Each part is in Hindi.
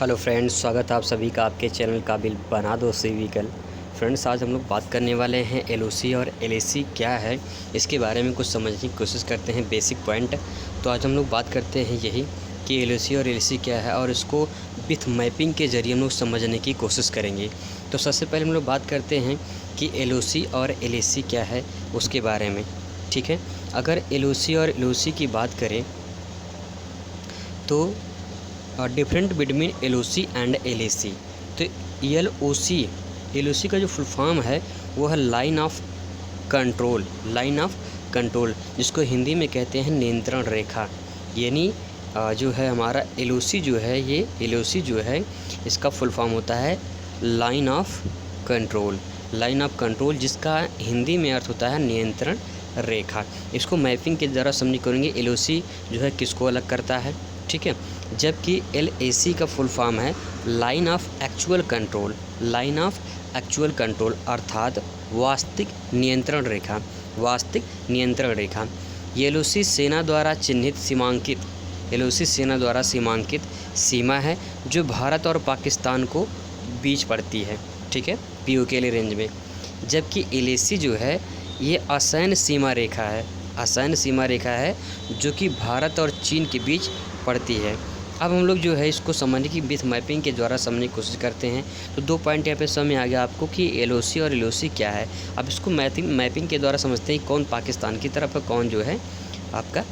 हेलो फ्रेंड्स, स्वागत है आप सभी का आपके चैनल काबिल बना दो सी व्हीकल। फ्रेंड्स, आज हम लोग बात करने वाले हैं एलओसी और एलएसी क्या है, इसके बारे में कुछ समझने की कोशिश करते हैं बेसिक पॉइंट। तो आज हम लोग बात करते हैं यही कि एलओसी और एलएसी क्या है और इसको विथ मैपिंग के ज़रिए हम लोग समझने की कोशिश करेंगे। तो सबसे पहले हम लोग बात करते हैं कि एलओसी और एलएसी क्या है उसके बारे में। ठीक है, अगर एलओसी और एलओसी की बात करें तो different between LOC and LAC. तो एलओसी का जो फुल फॉर्म है वो है लाइन ऑफ कंट्रोल, जिसको हिंदी में कहते हैं नियंत्रण रेखा। यानी जो है हमारा एलओसी जो है इसका फुल फॉर्म होता है लाइन ऑफ कंट्रोल, जिसका हिंदी में अर्थ होता है नियंत्रण रेखा। इसको मैपिंग के द्वारा समझ करेंगे एलओसी जो है किसको अलग करता है। ठीक है, जबकि एलएसी का फुल फॉर्म है लाइन ऑफ एक्चुअल कंट्रोल अर्थात वास्तविक नियंत्रण रेखा। एलओसी सेना द्वारा सीमांकित सीमा है जो भारत और पाकिस्तान को बीच पड़ती है। ठीक है, पीओके रेंज में। जबकि एलएसी जो है ये असैन्य सीमा रेखा है जो कि भारत और चीन के बीच पड़ती है। अब हम लोग जो है इसको समझने की विथ मैपिंग के द्वारा समझने की कोशिश करते हैं। तो दो पॉइंट यहाँ पे समझ में आ गया आपको कि एलओसी और एलओसी क्या है। अब इसको मैपिंग के द्वारा समझते हैं कौन पाकिस्तान की तरफ है, कौन जो है आपका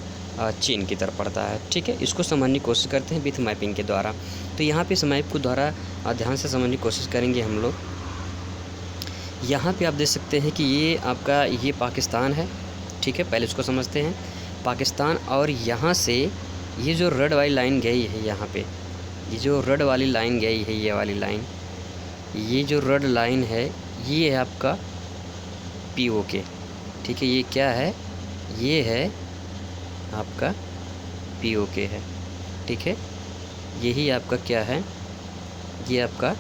चीन की तरफ पड़ता है। ठीक है, इसको समझने की कोशिश करते हैं विथ मैपिंग के द्वारा। तो यहाँ पे इस मैप को द्वारा ध्यान से समझने की कोशिश करेंगे हम लोग। यहाँ पे आप देख सकते हैं कि ये पाकिस्तान है। ठीक है, पहले इसको समझते हैं पाकिस्तान। और यहाँ से ये जो रेड वाली लाइन गई है, यहाँ पे ये जो रेड वाली लाइन गई है, ये वाली लाइन, ये जो रेड लाइन है ये है आपका पीओके। ठीक है, ये क्या है, ये है आपका पीओके है। ठीक है, यही आपका क्या है, ये आपका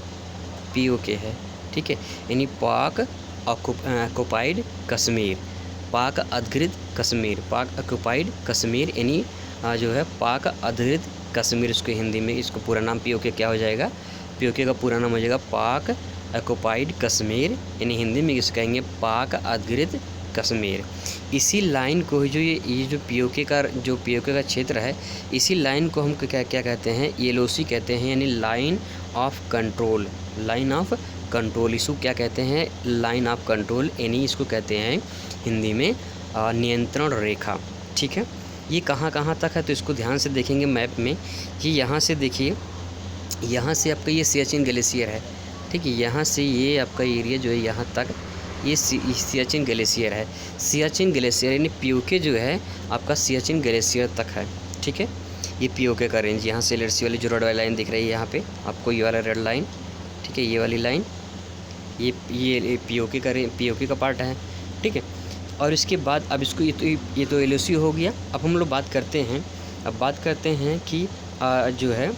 पीओके है। ठीक है, यानी पाक ऑक्युपाइड कश्मीर यानी जो है पाक अधिकृत कश्मीर। इसको हिंदी में इसको पूरा नाम पीओके क्या हो जाएगा, पीओके का पूरा नाम हो जाएगा पाक ऑक्युपाइड कश्मीर, यानी हिंदी में इसे कहेंगे पाक अधिकृत कश्मीर। इसी लाइन को जो ये जो पीओके का क्षेत्र है, इसी लाइन को हम क्या कहते हैं, एलओसी कहते हैं, यानी लाइन ऑफ कंट्रोल। इसको क्या कहते हैं, लाइन ऑफ कंट्रोल, यानी इसको कहते हैं हिंदी में नियंत्रण रेखा। ठीक है, ये कहाँ तक है तो इसको ध्यान से देखेंगे मैप में कि यहाँ से देखिए, यहाँ से आपका ये सियाचिन ग्लेशियर है। ठीक है, यहाँ से ये आपका एरिया जो है यहाँ तक ये सियाचिन ग्लेशियर है। सियाचिन ग्लेशियर यानी पीओके जो है आपका सियाचिन ग्लेशियर तक है। ठीक है, ये पीओके का रेंज। यहाँ से एलएसी वाली जो रेड वाली लाइन दिख रही है यहाँ पे आपको, ये वाला रेड लाइन। ठीक है, ये वाली लाइन ये पीओके का पार्ट है। ठीक है, और इसके बाद अब इसको ये तो एलओसी हो गया। अब हम लोग बात करते हैं कि जो है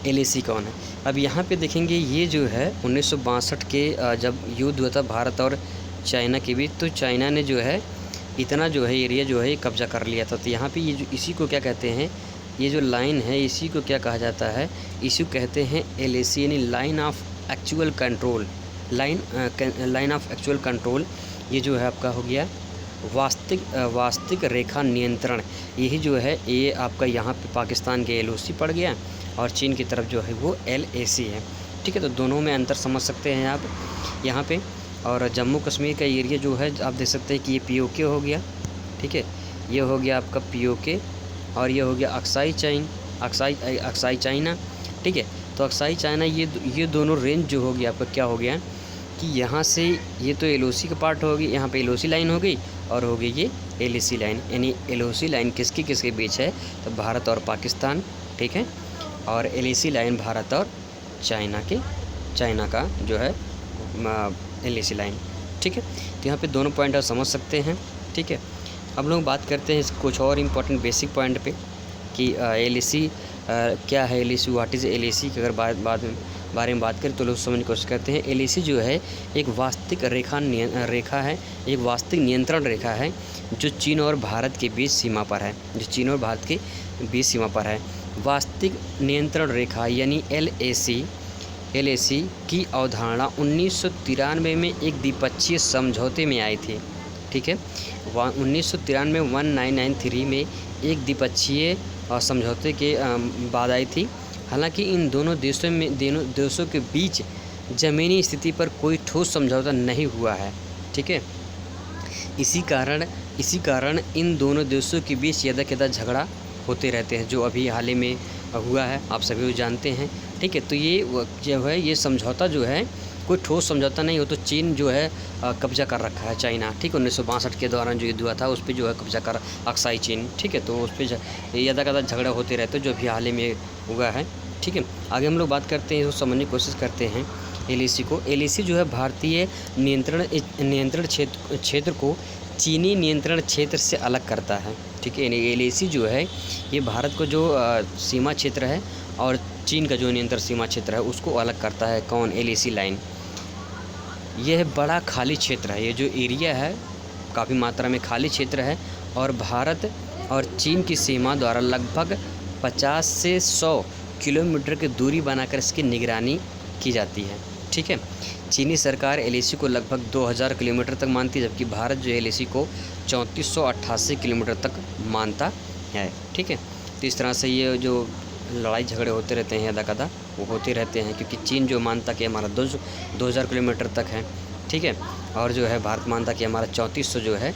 एलएसी कौन है। अब यहाँ पे देखेंगे ये जो है 1962 के जब युद्ध हुआ था भारत और चाइना के बीच, तो चाइना ने जो है इतना जो है एरिया जो है कब्जा कर लिया था। तो यहाँ पे ये जो इसी को क्या कहते हैं, ये जो लाइन है इसी को क्या कहा जाता है, इसी को कहते हैं एलएसी, यानी लाइन ऑफ एक्चुअल कंट्रोल। ये जो है आपका हो गया वास्तविक रेखा नियंत्रण। यही जो है ये आपका यहाँ पे पाकिस्तान के एलओसी पड़ गया और चीन की तरफ जो है वो एलएसी है। ठीक है, तो दोनों में अंतर समझ सकते हैं आप यहाँ पे। और जम्मू कश्मीर का एरिया जो है आप देख सकते हैं कि ये पीओके हो गया। ठीक है, ये हो गया आपका पीओके और ये हो गया अक्साई चाइना। ठीक है, तो अक्साई चाइना ये दोनों रेंज जो हो गया आपका क्या हो गया कि यहाँ से ये तो एलओसी का पार्ट हो गई, यहाँ पे एलओसी लाइन हो गई और हो गई ये एलएसी लाइन। यानी एलओसी लाइन किसके बीच है, तो भारत और पाकिस्तान। ठीक है, और एलएसी लाइन भारत और चाइना का जो है एलएसी लाइन। ठीक है, तो यहाँ पे दोनों पॉइंट आप समझ सकते हैं। ठीक है, अब लोग बात करते हैं कुछ और इम्पोर्टेंट बेसिक पॉइंट पे कि एलएसी क्या है, एलएसी व्हाट इज़ एलएसी की अगर बारे में बात करें तो लोग समझने की कोशिश करते हैं। एलएसी जो है एक वास्तविक रेखा है, एक वास्तविक नियंत्रण रेखा है जो चीन और भारत के बीच सीमा पर है, वास्तविक नियंत्रण रेखा यानी LAC की अवधारणा 1993 में एक द्विपक्षीय समझौते में आई थी। ठीक है, 1993 1993 में एक द्विपक्षीय समझौते के बाद आई थी। हालांकि इन दोनों देशों के बीच ज़मीनी स्थिति पर कोई ठोस समझौता नहीं हुआ है। ठीक है, इसी कारण इन दोनों देशों के बीच यदा झगड़ा होते रहते हैं, जो अभी हाल ही में हुआ है, आप सभी लोग जानते हैं। ठीक है, तो ये जो है ये समझौता जो है कोई ठोस समझौता नहीं हो, तो चीन जो है कब्जा कर रखा है चाइना। ठीक है, 1962 के दौरान जो युद्ध हुआ था उस पर जो है कब्जा कर अक्साई चीन। ठीक है, तो उस पर यदा झगड़ा होते रहते जो अभी हाल ही में हुआ है। ठीक है, आगे हम लोग बात करते हैं, इसको समझने की कोशिश करते हैं LAC को। LAC जो है भारतीय नियंत्रण क्षेत्र को चीनी नियंत्रण क्षेत्र से अलग करता है। ठीक है, LAC जो है ये भारत को जो सीमा क्षेत्र है और चीन का जो नियंत्रण सीमा क्षेत्र है उसको अलग करता है। कौन? LAC line. यह बड़ा खाली क्षेत्र है, ये जो एरिया है काफ़ी मात्रा में खाली क्षेत्र है और भारत और चीन की सीमा द्वारा लगभग 50 से 100 किलोमीटर की दूरी बनाकर इसकी निगरानी की जाती है। ठीक है, चीनी सरकार LAC को लगभग 2000 किलोमीटर तक मानती है, जबकि भारत जो LAC को 3488 किलोमीटर तक मानता है। ठीक है, तो इस तरह से ये जो लड़ाई झगड़े होते रहते हैं यदा वो होते रहते हैं, क्योंकि चीन जो मानता कि हमारा 2000 किलोमीटर तक है। ठीक है, और जो है भारत मानता कि हमारा 3400 जो है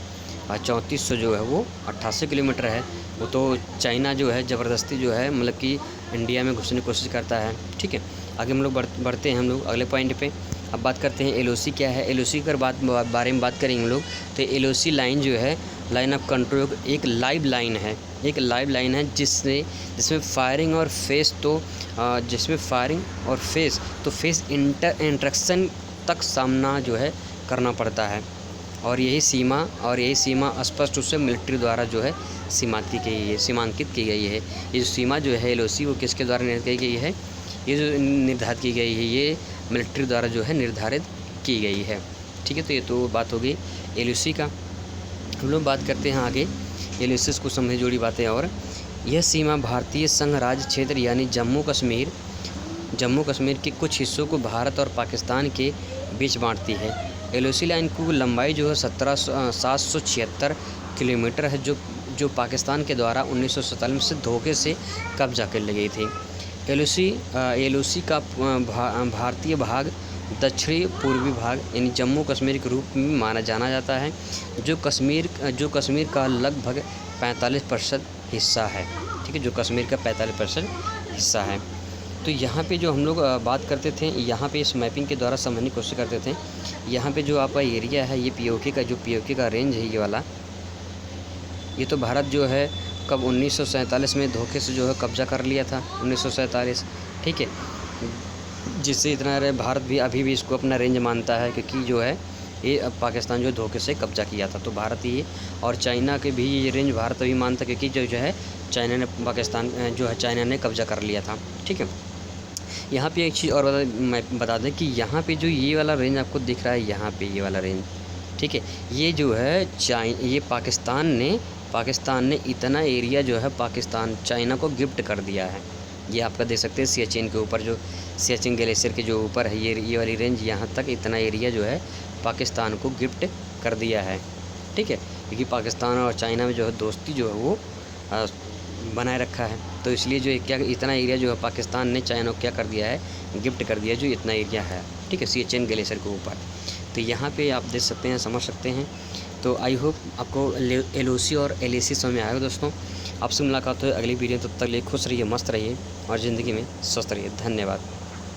वो 88 किलोमीटर है। वो तो चाइना जो है ज़बरदस्ती जो है मतलब कि इंडिया में घुसने की कोशिश करता है। ठीक है, आगे हम लोग बढ़ते हैं हम लोग अगले पॉइंट पे। अब बात करते हैं LOC क्या है। LOC के बारे में बात करेंगे हम लोग, तो LOC लाइन जो है लाइन ऑफ कंट्रोल एक लाइव लाइन है जिसमें फायरिंग और फेस इंटरेक्शन तक सामना जो है करना पड़ता है। और यही सीमा स्पष्ट रूप से मिलिट्री द्वारा जो है सीमांकित की गई है। ये जो सीमा जो है LOC वो किसके द्वारा निर्धारित की गई है? ये जो निर्धारित की गई है ये मिलिट्री द्वारा जो है निर्धारित की गई है। ठीक है, तो ये तो बात हो गई LOC का। हम लोग बात करते हैं आगे LOC को समझ जोड़ी बातें। और यह सीमा भारतीय संघ राज्य क्षेत्र यानी जम्मू कश्मीर के कुछ हिस्सों को भारत और पाकिस्तान के बीच बांटती है। LOC लाइन की लंबाई जो है 776 किलोमीटर है, जो पाकिस्तान के द्वारा 1947 से धोखे से कब्जा कर ली गई थी। LOC का भारतीय भाग दक्षिणी पूर्वी भाग यानी जम्मू कश्मीर के रूप में जाना जाता है, जो कश्मीर का लगभग 45% हिस्सा है। ठीक है, जो कश्मीर का 45% हिस्सा है। तो यहाँ पे जो हम लोग बात करते थे, यहाँ पे इस मैपिंग के द्वारा समझने की कोशिश करते थे। यहाँ पे जो आपका एरिया है ये POK का रेंज है, ये वाला ये तो भारत जो है कब 1947 में धोखे से जो है कब्जा कर लिया था 1947। ठीक है, जिससे इतना रहे भारत भी अभी भी इसको अपना रेंज मानता है, क्योंकि जो है ये पाकिस्तान जो धोखे से कब्जा किया था। तो भारत ये और चाइना के भी ये रेंज भारत अभी मानता है, क्योंकि जो है चाइना ने कब्जा कर लिया था। ठीक है, यहाँ पे एक चीज़ और बता दें कि यहाँ पे जो ये वाला रेंज आपको दिख रहा है, यहाँ पे ये वाला रेंज, ठीक है, ये जो है ये पाकिस्तान ने इतना एरिया जो है चाइना को गिफ्ट कर दिया है। ये आपका देख सकते हैं सियाचिन के ऊपर, जो सियाचिन ग्लेशियर के जो ऊपर है ये वाली रेंज, यहाँ तक इतना एरिया जो है पाकिस्तान को गिफ्ट कर दिया है। ठीक है, क्योंकि पाकिस्तान और चाइना में जो है दोस्ती जो है वो बनाए रखा है, तो इसलिए जो इतना एरिया जो है पाकिस्तान ने चाइना को क्या कर दिया है, गिफ्ट कर दिया, जो इतना एरिया है। ठीक है, सियाचिन ग्लेशियर के ऊपर। तो यहाँ पे आप देख सकते हैं, समझ सकते हैं। तो आई होप आपको LOC और LAC समझ में आएगा दोस्तों। आपसे मुलाकात हो अगली वीडियो, तब तक लिए खुश रहिए, मस्त रहिए और ज़िंदगी में स्वस्थ रहिए। धन्यवाद।